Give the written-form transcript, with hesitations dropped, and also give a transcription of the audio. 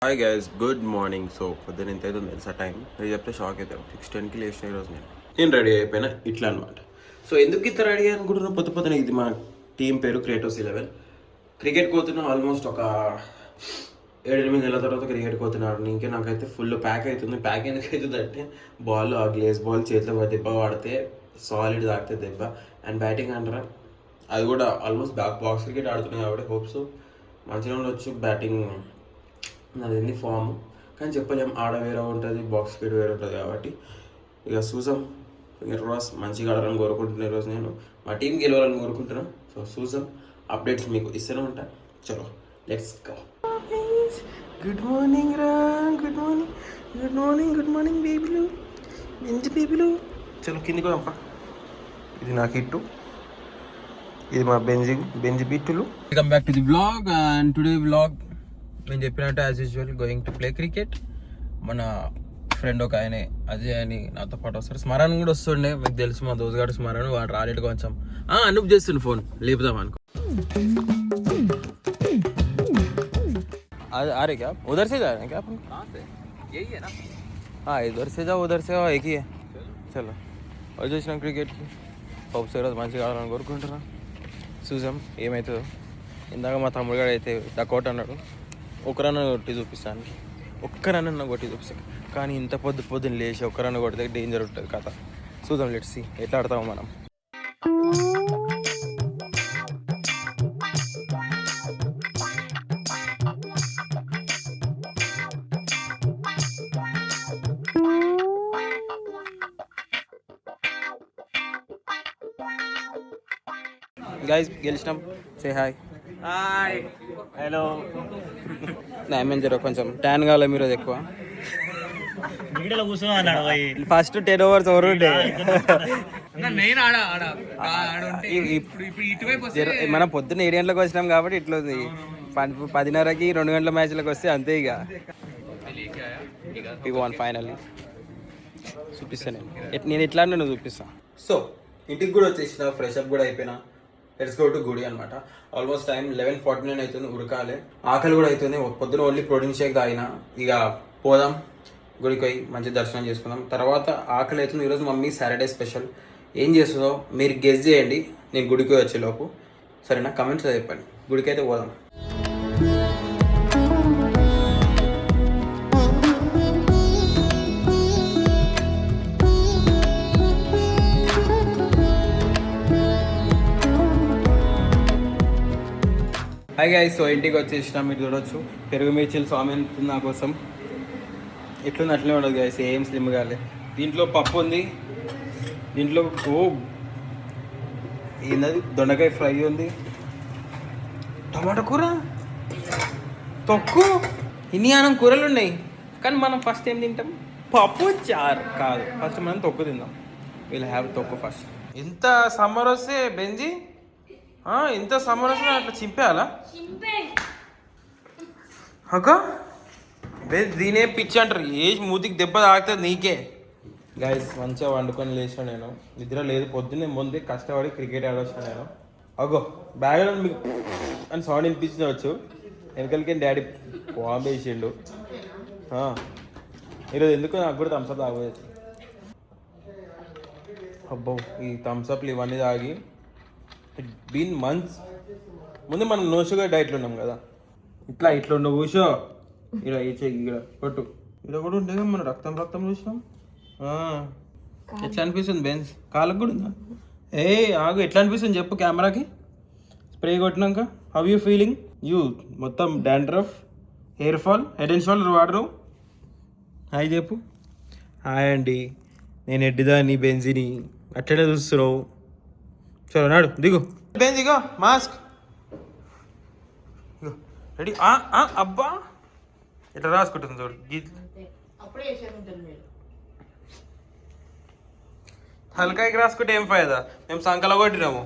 Hi guys, good morning. So పొద్దున ఎంత అవుతుంది తెలుసా టైం? అది చెప్తే షాక్ అవుతాం. 6:10కి లేచిన ఈరోజు నేను రెడీ అయిపోయినా ఇట్లా అనమాట. సో ఎందుకు ఇట్లా రెడీ అనుకుంటున్నా? పొద్దున ఇది మా టీం పేరు క్రియేటివ్స్ 11. క్రికెట్ పోతున్నా ఆల్మోస్ట్ ఒక 7-8 నెలల తర్వాత క్రికెట్ పోతున్నాడు. ఇంకే నాకైతే ఫుల్ ప్యాక్ అవుతుంది. ప్యాక్ ఎందుకు అవుతుంది అంటే బాల్, ఆ గ్లేస్ బాల్ చేతిలో దెబ్బ పడితే సాలిడ్ తాకితే దెబ్బ. అండ్ బ్యాటింగ్ అంటారా, అది కూడా ఆల్మోస్ట్ బాక్స్ క్రికెట్ ఆడుతున్నాయి కాబట్టి హోప్స్ మంచిగా ఉండొచ్చు. బ్యాటింగ్ నాది ఫామ్ కానీ చెప్పలేం, ఆడ వేరే ఉంటుంది, బాక్స్ క్రికెట్ వేరే ఉంటుంది కాబట్టి ఇక చూసాం. ఈరోజు మంచిగా ఆడాలని కోరుకుంటున్నాను. ఈరోజు నేను మా టీం గెలవాలని కోరుకుంటున్నాను. సో చూసాం, అప్డేట్స్ మీకు ఇస్తూనే ఉంటాను. చలో లెట్స్ గో. గుడ్ మార్నింగ్ రా, good morning, good morning, good morning బేబీలు, మంచి బేబీలు. చలో కిందికి పోదాంపా. ఇది నా కిట్టు, ఇది మా బెంజి బిట్టులు. Welcome back to the vlog. And today vlog నేను చెప్పినట్టు as usual going to play cricket. మన ఫ్రెండ్ ఒక ఆయనే అజయ్ అని నాతో పాటు వస్తారు. స్మరణ్ కూడా వస్తుండే, మీకు తెలుసు మా దోస్తుగాడు స్మరణ్. వాడు రాలేడు కొంచెం అనూప్ చేస్తుండే ఫోన్, లేపుదాం అనుకో. अरे क्या उधर से जा रहे हैं क्या अपन? कहाँ से? यही है ना? हाँ, इधर से जाओ उधर से आओ, एक ही है. चलो और చూసినాం క్రికెట్కి. హోప్స్ ఈరోజు మంచిగా ఆడాలని కోరుకుంటున్నా. చూసాం ఏమవుతుందో. ఇందాక మా తమ్ముడు గారు అయితే డకౌట్ అన్నాడు. ఒక రన్ కొట్టి చూపిస్తాను, ఒక్క రన్ కొట్టి చూపిస్తాను. కానీ ఇంత పొద్దున్న లేచి ఒక్క రన్ కొడితే డేంజర్ ఉంటుంది కథ. చూద్దాం, లెట్స్ సీ ఎట్లా ఆడతామో మనం. గైస్ గెలిచినాం. Say hi. Hi, hello. నేను జర కొంచెం ట్యాన్ కావాలి మీరు ఎక్కువ. వీడియోలో కూర్చోమన్నాడు ఫస్ట్ 10 overs ఓవర్ ఉండే. మనం పొద్దున్న 7 గంటలకు వచ్చినాం కాబట్టి ఇట్లా ఉంది. 10:30కి 2 గంటల మ్యాచ్లకు వస్తే అంతే. ఇక వన్ ఫైనల్లీ చూపిస్తాను నేను ఎట్లా నువ్వు చూపిస్తాను. సో ఇంటికి కూడా వచ్చేసిన, ఫ్రెష్ అప్ కూడా అయిపోయినా. లెట్స్ గో టు గుడి అనమాట. ఆల్మోస్ట్ టైం 11:49 అవుతుంది. ఉరకాలి, ఆకలి కూడా అవుతుంది. పొద్దున ఓన్లీ ప్రోటీన్ షేక్ తాగిన. ఇక పోదాం గుడికి పోయి మంచి దర్శనం చేసుకుందాం. తర్వాత ఆకలి అవుతుంది. ఈరోజు మమ్మీ సాటర్డే స్పెషల్ ఏం చేస్తుందో మీరు గెస్ చేయండి నేను గుడికి వచ్చేలోపు. సరేనా? కమెంట్స్లో చెప్పండి. గుడికి అయితే పోదాం. హాయ్ గైస్, సో ఇంటికి వచ్చేసినాం. మీరు చూడొచ్చు పెరుగు మిర్చిలు స్వామి నా కోసం. ఎట్లుంది అట్లనే ఉండదు గైస్, ఏం స్లిమ్ కాలే. దీంట్లో పప్పు ఉంది, దీంట్లో ఏంటది దొండకాయ ఫ్రై ఉంది, టమాటా కూర, తొక్కు, ఇన్ని అన్నం కూరలు ఉన్నాయి. కానీ మనం ఫస్ట్ ఏం తింటాం? పప్పు చారు కాదు, ఫస్ట్ మనం తొక్కు తిందాం. వీల్ హ్యావ్ తొక్కు ఫస్ట్. ఇంత సమ్మర్ వస్తే బెంజి, ఇంత సమ్మర్ వస్తే అట్లా చింపేయాలా? అక్క దీనే పిచ్చి అంటారు. ఏ మూతికి దెబ్బ తాగుతుంది నీకే. గైస్ మంచిగా వండుకొని లేచాను నేను. నిద్ర లేదు, పొద్దున్నే ముందే కష్టపడి క్రికెట్ ఆడొచ్చాను నేను. అగో బ్యాగ్లో మీకు అని సౌండ్ వినిపించవచ్చు. వెనకలికి డాడీ బాంబు వేసిండు. ఈరోజు ఎందుకు నాకు కూడా థమ్స్అప్ తాగలేదు. అబ్బో ఈ థమ్స్అప్లు ఇవన్నీ తాగి ఇట్ బీన్ మంత్స్. ముందు మనం నో షుగర్ డైట్లో ఉన్నాం కదా. ఇట్లా ఉండవు కూర్చో. ఇక్కడ ఇక్కడ కొట్టు, ఇక్కడ కూడా ఉంటే మనం రక్తం చూసినాం. ఎట్లా అనిపిస్తుంది బెన్స్? కాళ్ళకు కూడా ఉందా? ఆగు, ఎట్లా అనిపిస్తుంది చెప్పు కెమెరాకి. స్ప్రే కొట్టినాక హౌ యూ ఫీలింగ్? మొత్తం dandruff, hair fall, Head and Shoulder వాడరు. హాయ్ చెప్పు. హాయ్ అండి, నేను ఎడ్డిదాన్ని బెంజిని అట్లనే చూస్తున్నావు. చలో నాడు దిగు. బెంజ్ ఇగో మాస్క్ రెడీ. అబ్బా ఇట్లా రాసుకుంటుంది చూడు. తలకాయకి రాసుకుంటే ఏం ఫాయిదా? మేము సంకల కొట్టినాము.